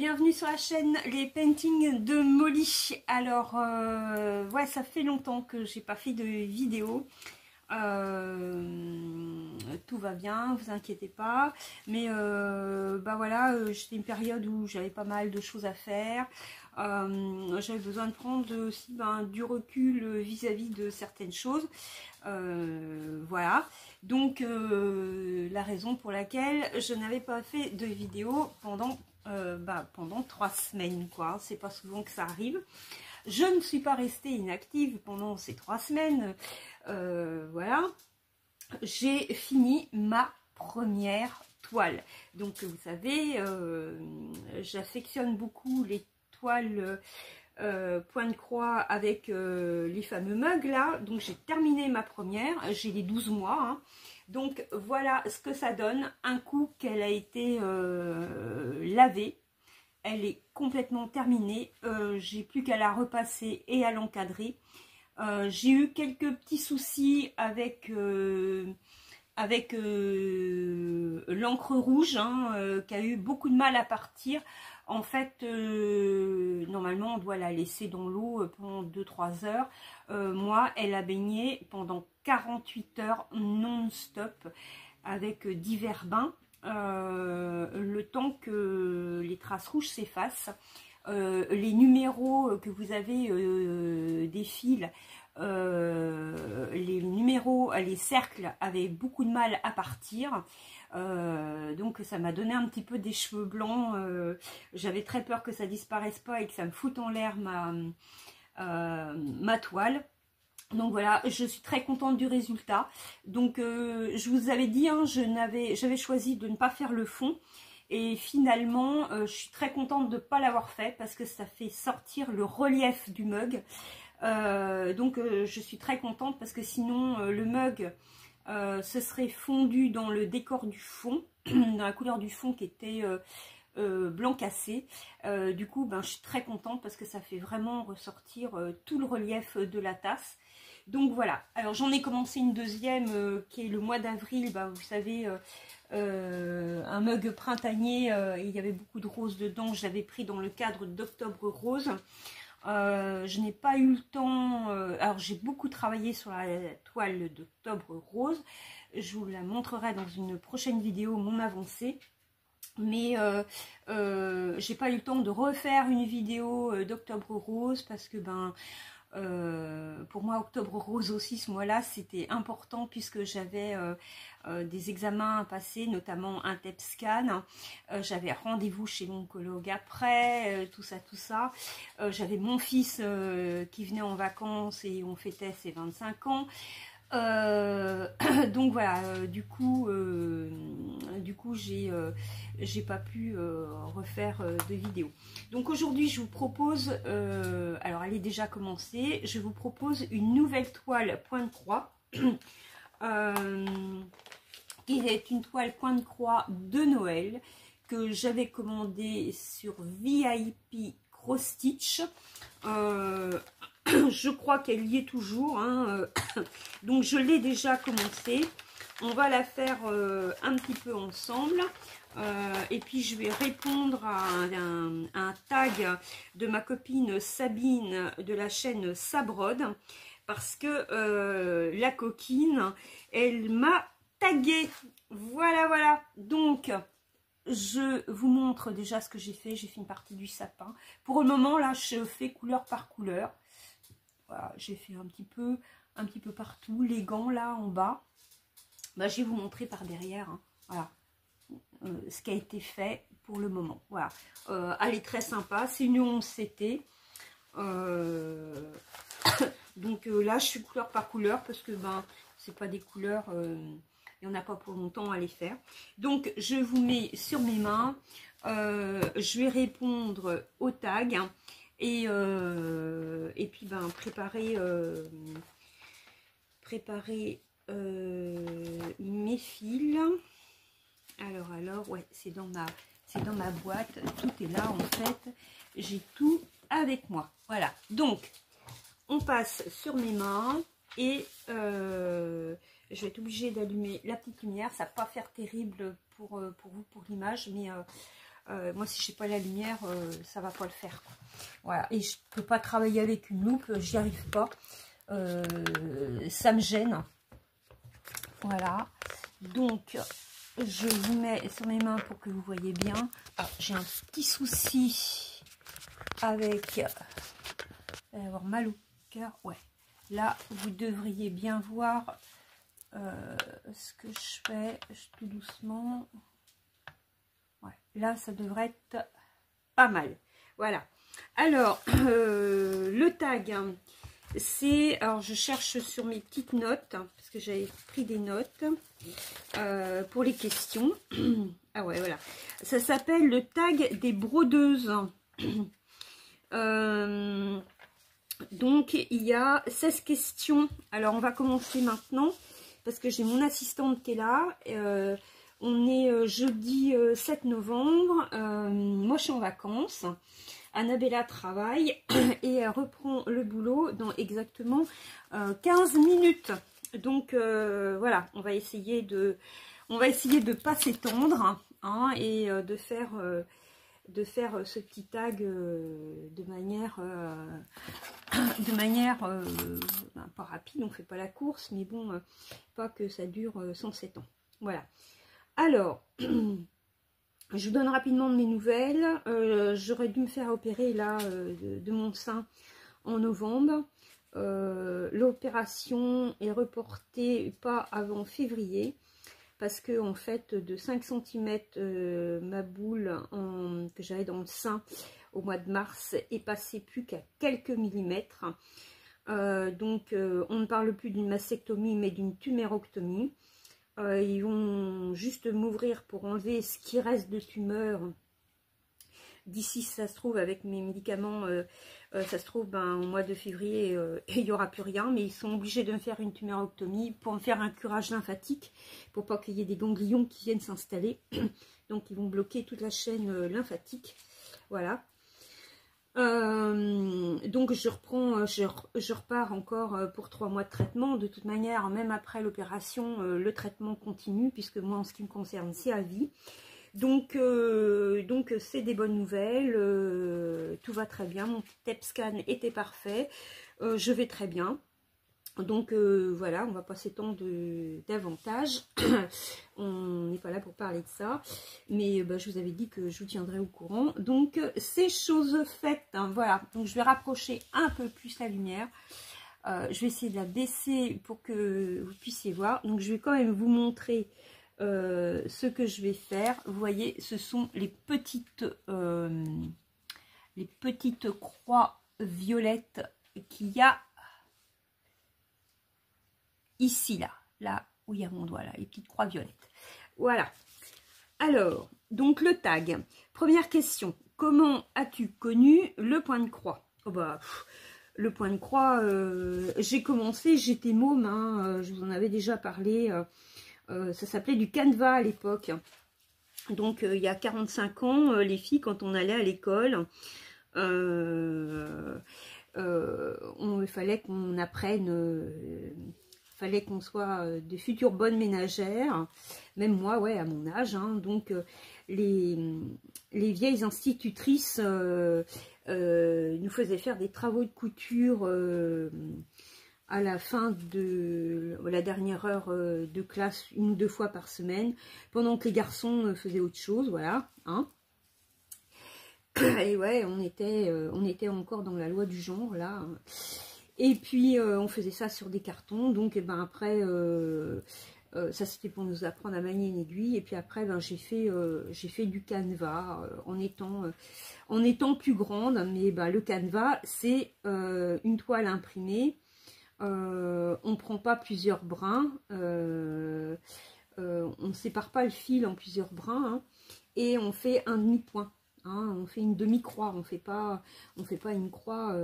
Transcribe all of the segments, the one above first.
bienvenue sur la chaîne Les Paintings de Molly. Alors, ouais, ça fait longtemps que j'ai pas fait de vidéo. Tout va bien, vous inquiétez pas. Mais bah voilà, j'étais une période où j'avais pas mal de choses à faire. J'avais besoin de prendre aussi du recul vis-à-vis de certaines choses. Voilà. Donc la raison pour laquelle je n'avais pas fait de vidéo pendant 3 semaines, quoi. C'est pas souvent que ça arrive. Je ne suis pas restée inactive pendant ces 3 semaines. Voilà. J'ai fini ma première toile. Donc vous savez, j'affectionne beaucoup les toiles point de croix avec les fameux mugs là. Donc j'ai terminé ma première, j'ai les 12 mois. Hein. Donc voilà ce que ça donne un coup qu'elle a été lavée. Elle est complètement terminée. J'ai plus qu'à la repasser et à l'encadrer. J'ai eu quelques petits soucis avec l'encre rouge qui a eu beaucoup de mal à partir. En fait, normalement, on doit la laisser dans l'eau pendant 2-3 heures. Moi, elle a baigné pendant 48 heures non-stop avec divers bains. Le temps que les traces rouges s'effacent. Les numéros que vous avez des fils, les numéros, les cercles avaient beaucoup de mal à partir. Donc ça m'a donné un petit peu des cheveux blancs. J'avais très peur que ça disparaisse pas et que ça me foute en l'air ma toile. Donc voilà, je suis très contente du résultat. Donc je vous avais dit, hein, j'avais choisi de ne pas faire le fond. Et finalement, je suis très contente de ne pas l'avoir fait parce que ça fait sortir le relief du mug. Donc je suis très contente parce que sinon le mug se serait fondu dans le décor du fond, dans la couleur du fond qui était blanc cassé. Du coup, je suis très contente parce que ça fait vraiment ressortir tout le relief de la tasse. Donc voilà, alors j'en ai commencé une deuxième qui est le mois d'avril, vous savez, un mug printanier, il y avait beaucoup de roses dedans, je l'avais pris dans le cadre d'Octobre Rose. Je n'ai pas eu le temps, alors j'ai beaucoup travaillé sur la toile d'Octobre Rose, je vous la montrerai dans une prochaine vidéo, mon avancée. Mais j'ai pas eu le temps de refaire une vidéo d'Octobre Rose parce que pour moi, Octobre Rose aussi, ce mois-là, c'était important puisque j'avais des examens à passer, notamment un TEP scan. J'avais rendez-vous chez l'oncologue après, tout ça. J'avais mon fils qui venait en vacances et on fêtait ses 25 ans. Donc voilà, du coup j'ai pas pu refaire de vidéo. Donc aujourd'hui je vous propose, alors elle est déjà commencée, je vous propose une nouvelle toile point de croix qui est une toile point de croix de Noël que j'avais commandée sur VIP Cross Stitch. Je crois qu'elle y est toujours, hein. Donc je l'ai déjà commencé. On va la faire un petit peu ensemble. Et puis je vais répondre à un tag de ma copine Sabine de la chaîne Sabrode. Parce que la coquine, elle m'a tagué. Voilà. Donc je vous montre déjà ce que j'ai fait. J'ai fait une partie du sapin. Pour le moment, là, je fais couleur par couleur. Voilà, j'ai fait un petit peu partout. Les gants, là, en bas. Je vais vous montrer par derrière. Hein. Voilà. Ce qui a été fait pour le moment. Voilà. Elle est très sympa. C'est une 11 CT. Donc là, je suis couleur par couleur parce que, c'est pas des couleurs... il n'y en a pas pour longtemps à les faire. Donc, je vous mets sur mes mains. Je vais répondre au tag. Et puis, préparer mes fils. Alors, ouais, c'est dans ma boîte. Tout est là, en fait. J'ai tout avec moi. Voilà. Donc, on passe sur mes mains. Et je vais être obligée d'allumer la petite lumière. Ça va pas faire terrible pour vous, pour l'image. Mais Moi, si je n'ai pas la lumière, ça va pas le faire, quoi. Voilà, et je peux pas travailler avec une loupe, j'y arrive pas. Ça me gêne. Voilà, donc je vous mets sur mes mains pour que vous voyez bien. Ah, j'ai un petit souci avec avoir mal au cœur. Ouais, là vous devriez bien voir ce que je fais tout doucement. Ouais, là ça devrait être pas mal. Voilà. Alors le tag, hein, c'est, alors je cherche sur mes petites notes, hein, parce que j'avais pris des notes pour les questions. Ah ouais, voilà. Ça s'appelle le tag des brodeuses. Donc il y a 16 questions. Alors on va commencer maintenant, parce que j'ai mon assistante qui est là. On est jeudi 7 novembre. Moi je suis en vacances. Annabella travaille et elle reprend le boulot dans exactement 15 minutes. Donc voilà, on va essayer de pas s'étendre, hein, et de faire ce petit tag de manière pas rapide. On fait pas la course, mais bon, pas que ça dure 107 ans. Voilà. Alors je vous donne rapidement mes nouvelles. J'aurais dû me faire opérer là de mon sein en novembre. L'opération est reportée pas avant février, parce que en fait de 5 cm ma boule que j'avais dans le sein au mois de mars est passée plus qu'à quelques millimètres. Donc on ne parle plus d'une mastectomie mais d'une tumérectomie. Ils vont juste m'ouvrir pour enlever ce qui reste de tumeur. D'ici, ça se trouve, avec mes médicaments, ça se trouve, au mois de février, il n'y aura plus rien. Mais ils sont obligés de me faire une tumérectomie pour me faire un curage lymphatique, pour pas qu'il y ait des ganglions qui viennent s'installer. Donc, ils vont bloquer toute la chaîne lymphatique. Voilà. Donc je repars encore pour 3 mois de traitement. De toute manière, même après l'opération, le traitement continue, puisque moi en ce qui me concerne c'est à vie. Donc c'est des bonnes nouvelles, tout va très bien, mon petit TEP scan était parfait, je vais très bien. Donc voilà, on va pas s'étendre davantage. On n'est pas là pour parler de ça, mais je vous avais dit que je vous tiendrai au courant. Donc c'est chose faite, hein, voilà. Donc je vais rapprocher un peu plus la lumière. Je vais essayer de la baisser pour que vous puissiez voir. Donc je vais quand même vous montrer ce que je vais faire. Vous voyez, ce sont les petites croix violettes qu'il y a ici, là où il y a mon doigt, là, les petites croix violettes. Voilà. Alors, donc le tag. Première question. Comment as-tu connu le point de croix? Oh le point de croix, j'ai commencé, j'étais môme, hein, je vous en avais déjà parlé. Ça s'appelait du Canva à l'époque. Donc, il y a 45 ans, les filles, quand on allait à l'école, il fallait qu'on apprenne... fallait qu'on soit de futures bonnes ménagères, même moi, ouais, à mon âge, hein. Donc les vieilles institutrices nous faisaient faire des travaux de couture à la fin de la dernière heure de classe, 1 ou 2 fois par semaine, pendant que les garçons faisaient autre chose, voilà, hein. Et ouais, on était encore dans la loi du genre, là, hein. Et puis on faisait ça sur des cartons. Donc après ça c'était pour nous apprendre à manier une aiguille. Et puis après j'ai fait du Canva en étant plus grande. Mais le Canva c'est une toile imprimée. On ne prend pas plusieurs brins. On ne sépare pas le fil en plusieurs brins, hein, et on fait un demi-point. Hein, on fait une demi-croix, on fait pas une croix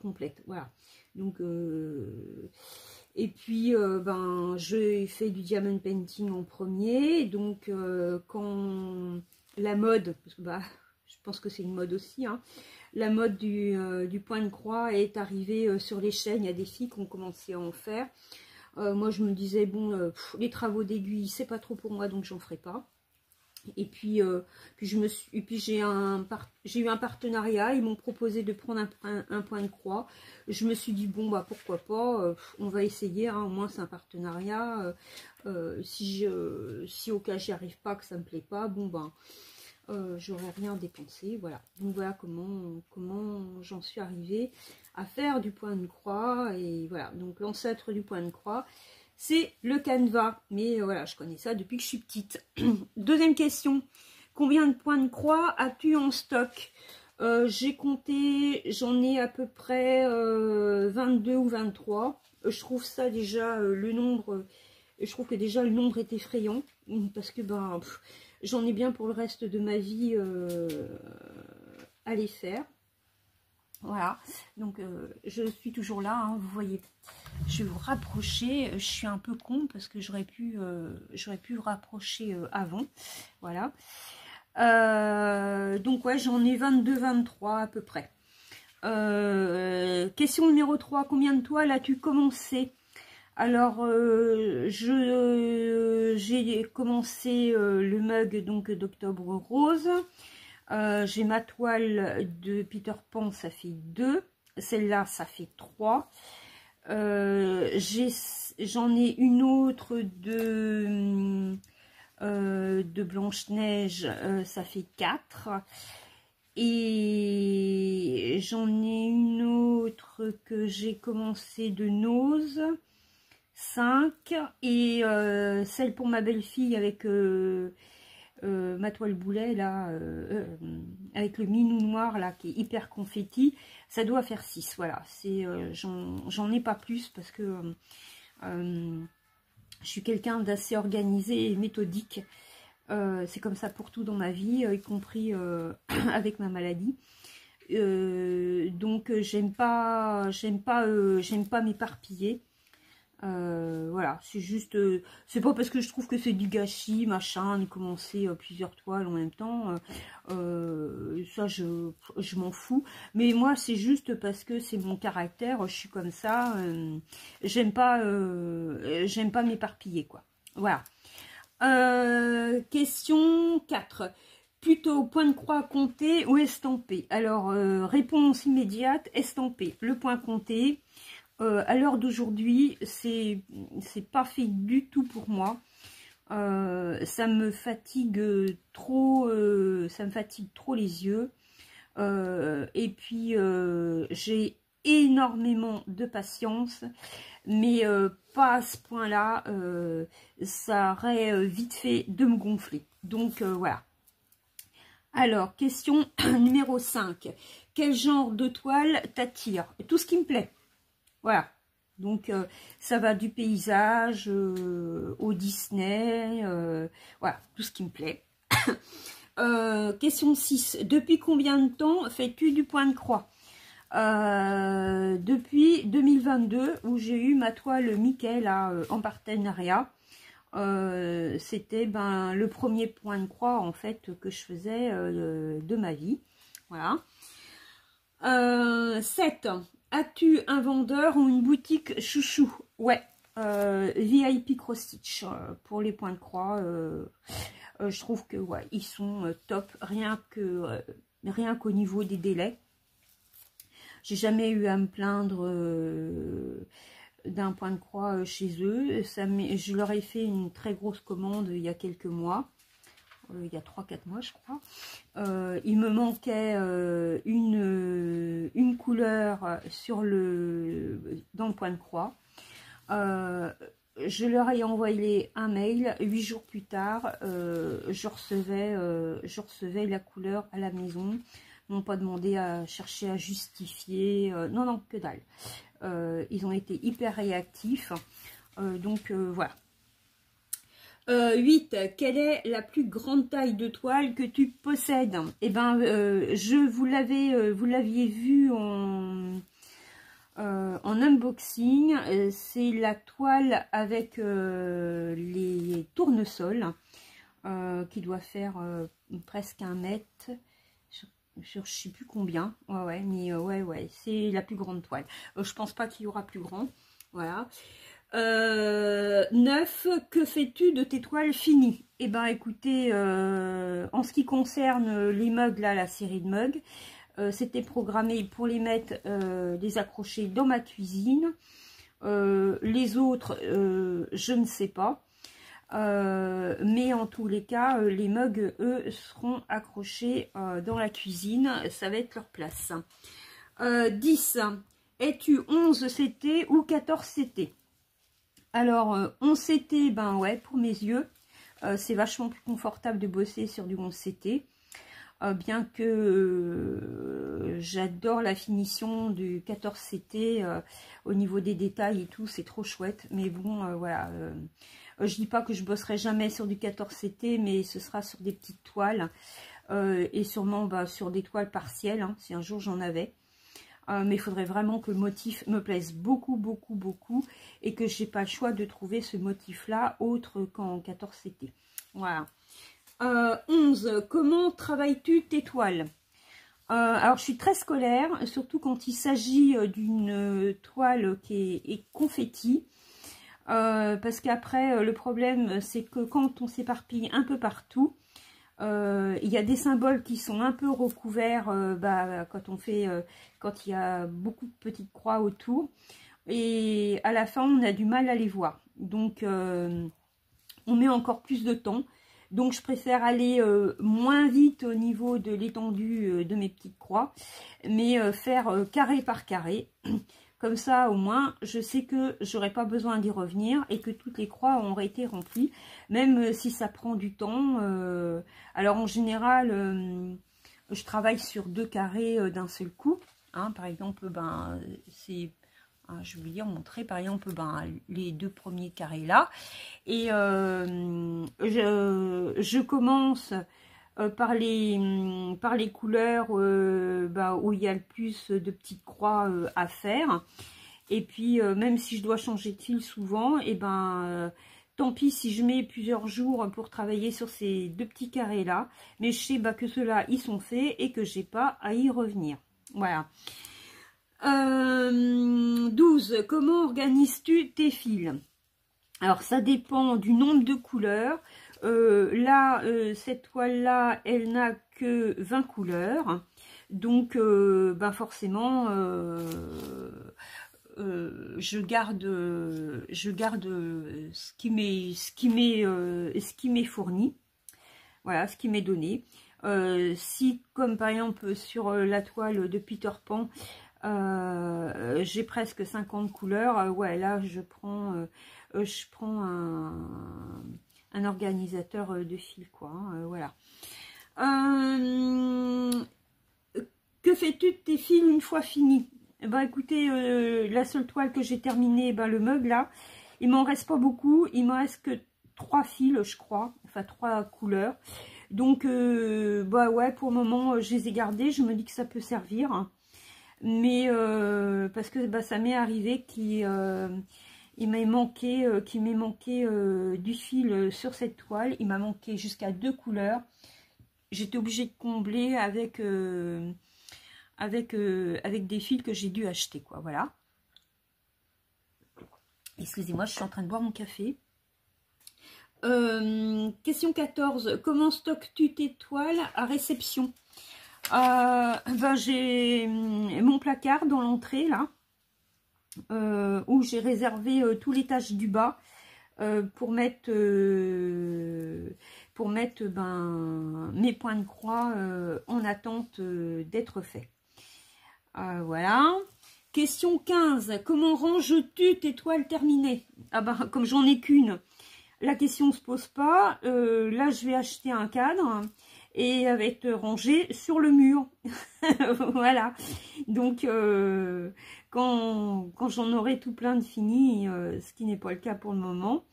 complète, voilà. Donc et puis j'ai fait du diamond painting en premier. Donc quand la mode, parce que je pense que c'est une mode aussi, hein, la mode du point de croix est arrivée sur les chaînes. Il y a des filles qui ont commencé à en faire. Moi je me disais bon, les travaux d'aiguille c'est pas trop pour moi, donc j'en ferai pas. Et puis, j'ai eu un partenariat, ils m'ont proposé de prendre un point de croix. Je me suis dit, bon, bah pourquoi pas, on va essayer, hein, au moins c'est un partenariat. Si au cas j'y arrive pas, que ça me plaît pas, bon, ben, j'aurais rien dépensé, voilà. Donc voilà comment j'en suis arrivée à faire du point de croix. Et voilà, donc l'ancêtre du point de croix, c'est le canevas, mais voilà, je connais ça depuis que je suis petite. Deuxième question, combien de points de croix as-tu en stock? J'ai compté, j'en ai à peu près 22 ou 23. Je trouve ça déjà, je trouve que déjà le nombre est effrayant, parce que ben, j'en ai bien pour le reste de ma vie à les faire. Voilà, donc je suis toujours là, hein, vous voyez. Je vais vous rapprocher, je suis un peu con parce que j'aurais pu le rapprocher avant. Voilà. Donc ouais, j'en ai 22-23 à peu près. Question numéro 3, combien de toiles as-tu commencé? Alors, j'ai commencé le mug donc d'Octobre Rose. J'ai ma toile de Peter Pan, ça fait 2. Celle-là, ça fait 3. J'en ai une autre de Blanche-Neige, ça fait 4. Et j'en ai une autre que j'ai commencé de Nose, 5. Et celle pour ma belle-fille avec ma toile boulet là, avec le minou noir là qui est hyper confetti, ça doit faire 6. Voilà, c'est j'en ai pas plus parce que je suis quelqu'un d'assez organisé et méthodique. C'est comme ça pour tout dans ma vie, y compris avec ma maladie. Donc j'aime pas m'éparpiller. Voilà, c'est juste, c'est pas parce que je trouve que c'est du gâchis, machin, de commencer plusieurs toiles en même temps, ça je m'en fous, mais moi c'est juste parce que c'est mon caractère, je suis comme ça, j'aime pas m'éparpiller, quoi. Voilà. Question 4. Plutôt point de croix compté ou estampé? Alors, réponse immédiate, estampé. Le point compté, à l'heure d'aujourd'hui, c'est pas fait du tout pour moi. Ça me fatigue trop, les yeux. Et puis, j'ai énormément de patience, mais pas à ce point-là. Ça aurait vite fait de me gonfler. Donc, voilà. Alors, question numéro 5. Quel genre de toile t'attire? Tout ce qui me plaît. Voilà. Donc, ça va du paysage au Disney. Voilà, tout ce qui me plaît. Question 6. Depuis combien de temps fais-tu du point de croix? Depuis 2022, où j'ai eu ma toile Mickey là, en partenariat. C'était le premier point de croix en fait que je faisais de ma vie. Voilà. 7. As-tu un vendeur ou une boutique chouchou? Ouais. VIP Cross Stitch pour les points de croix. Je trouve que ouais, ils sont top, rien qu'au niveau des délais. J'ai jamais eu à me plaindre d'un point de croix chez eux. Je leur ai fait une très grosse commande il y a quelques mois. Il y a 3-4 mois je crois. Il me manquait une couleur dans le point de croix. Je leur ai envoyé un mail. 8 jours plus tard, je recevais la couleur à la maison. Ils n'ont pas demandé à chercher à justifier. Non, non, que dalle. Ils ont été hyper réactifs. Donc, voilà. 8. Quelle est la plus grande taille de toile que tu possèdes? Eh bien, vous l'aviez vu en unboxing. C'est la toile avec les tournesols qui doit faire presque 1 mètre. Je ne sais plus combien. Ouais, mais ouais, c'est la plus grande toile. Je pense pas qu'il y aura plus grand. Voilà. 9. Que fais-tu de tes toiles finies? Eh ben écoutez, en ce qui concerne les mugs, là, la série de mugs, c'était programmé pour les mettre, les accrocher dans ma cuisine. Les autres, je ne sais pas. Mais en tous les cas, les mugs, eux, seront accrochés dans la cuisine. Ça va être leur place. 10. Es-tu 11 CT ou 14 CT? Alors, 11 CT, ben ouais, pour mes yeux. C'est vachement plus confortable de bosser sur du 11 CT. Bien que j'adore la finition du 14 CT au niveau des détails et tout, c'est trop chouette. Mais bon, voilà. Je dis pas que je bosserai jamais sur du 14 CT, mais ce sera sur des petites toiles. Et sûrement sur des toiles partielles, hein, si un jour j'en avais. Mais il faudrait vraiment que le motif me plaise beaucoup, beaucoup, beaucoup. Et que j'ai pas le choix de trouver ce motif-là autre qu'en 14 CT. Voilà. 11. Comment travailles-tu tes toiles? Alors, je suis très scolaire, surtout quand il s'agit d'une toile qui est confetti. Parce qu'après, le problème, c'est que quand on s'éparpille un peu partout, il y a des symboles qui sont un peu recouverts quand il y a beaucoup de petites croix autour. Et à la fin, on a du mal à les voir. Donc, on met encore plus de temps. Donc, je préfère aller moins vite au niveau de l'étendue de mes petites croix, mais faire carré par carré. Comme ça, au moins, je sais que j'aurai pas besoin d'y revenir et que toutes les croix auraient été remplies, même si ça prend du temps. Alors, en général, je travaille sur 2 carrés d'un seul coup. Hein, par exemple, c'est... je vais vous montrer par exemple les 2 premiers carrés là, et je commence par les couleurs où il y a le plus de petites croix à faire, et puis même si je dois changer de fil souvent, et tant pis si je mets plusieurs jours pour travailler sur ces 2 petits carrés là, mais je sais que ceux-là ils sont faits et que j'ai pas à y revenir. Voilà. 12. Comment organises-tu tes fils? Alors, ça dépend du nombre de couleurs. Là, cette toile-là, elle n'a que 20 couleurs. Donc, forcément, je garde ce qui m'est fourni. Voilà, ce qui m'est donné. Si, comme par exemple, sur la toile de Peter Pan, j'ai presque 50 couleurs, ouais, là je prends un organisateur de fil, quoi, hein, voilà. Que fais-tu de tes fils une fois finis? Écoutez, la seule toile que j'ai terminée, le mug là, il m'en reste pas beaucoup, il m'en reste que 3 fils, je crois, enfin 3 couleurs. Donc ouais, pour le moment je les ai gardés, je me dis que ça peut servir, hein. Mais parce que ça m'est arrivé qu'il m'ait manqué, du fil sur cette toile. Il m'a manqué jusqu'à 2 couleurs. J'étais obligée de combler avec des fils que j'ai dû acheter, quoi. Voilà. Excusez-moi, je suis en train de boire mon café. Question 14. Comment stockes-tu tes toiles à réception? J'ai mon placard dans l'entrée là, où j'ai réservé tous les étages du bas pour mettre mes points de croix en attente d'être faits. Voilà. Question 15. Comment ranges-tu tes toiles terminées? Comme j'en ai qu'une, la question ne se pose pas. Là, je vais acheter un cadre et elle va être rangée sur le mur. Voilà. Donc, quand j'en aurai tout plein de fini, ce qui n'est pas le cas pour le moment,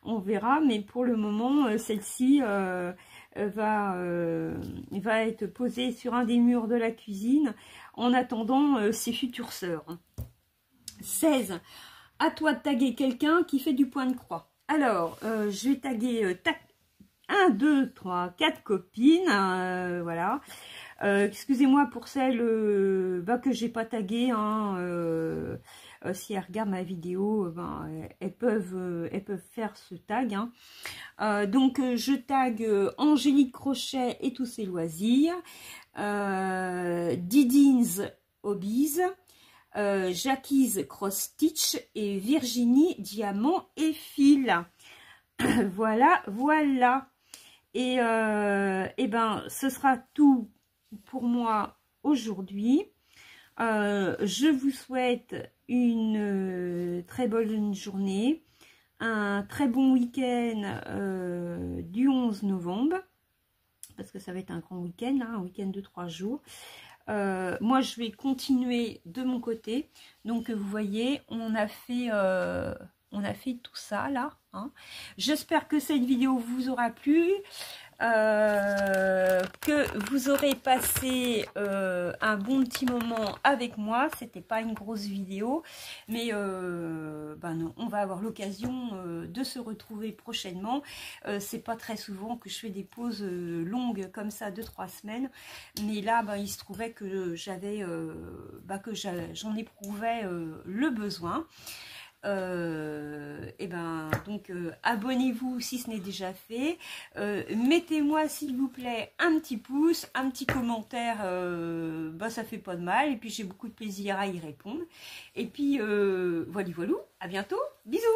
on verra. Mais pour le moment, celle-ci va être posée sur un des murs de la cuisine en attendant ses futures sœurs. 16. À toi de taguer quelqu'un qui fait du point de croix. Alors, je vais taguer 1, 2, 3, 4 copines, voilà. Excusez-moi pour celles que j'ai pas taguées, hein, si elles regardent ma vidéo, ben, elles peuvent faire ce tag. Hein. Donc je tag Angélique Crochet et tous ses loisirs, Didines Hobbies, Jacquise Cross Stitch et Virginie Diamant et Fil. Voilà, voilà. Et ben, ce sera tout pour moi aujourd'hui. Je vous souhaite une très bonne journée, un très bon week-end du 11 novembre, parce que ça va être un grand week-end, hein, un week-end de 3 jours. Moi, je vais continuer de mon côté. Donc, vous voyez, on a fait tout ça là. Hein. J'espère que cette vidéo vous aura plu. Que vous aurez passé un bon petit moment avec moi. C'était pas une grosse vidéo, mais ben non, on va avoir l'occasion de se retrouver prochainement. C'est pas très souvent que je fais des pauses longues comme ça, 2-3 semaines, mais là ben, il se trouvait que j'avais j'en éprouvais le besoin. Et ben donc abonnez-vous si ce n'est déjà fait, mettez-moi s'il vous plaît un petit pouce, un petit commentaire, bah ça fait pas de mal, et puis j'ai beaucoup de plaisir à y répondre, et puis voilà, à bientôt, bisous.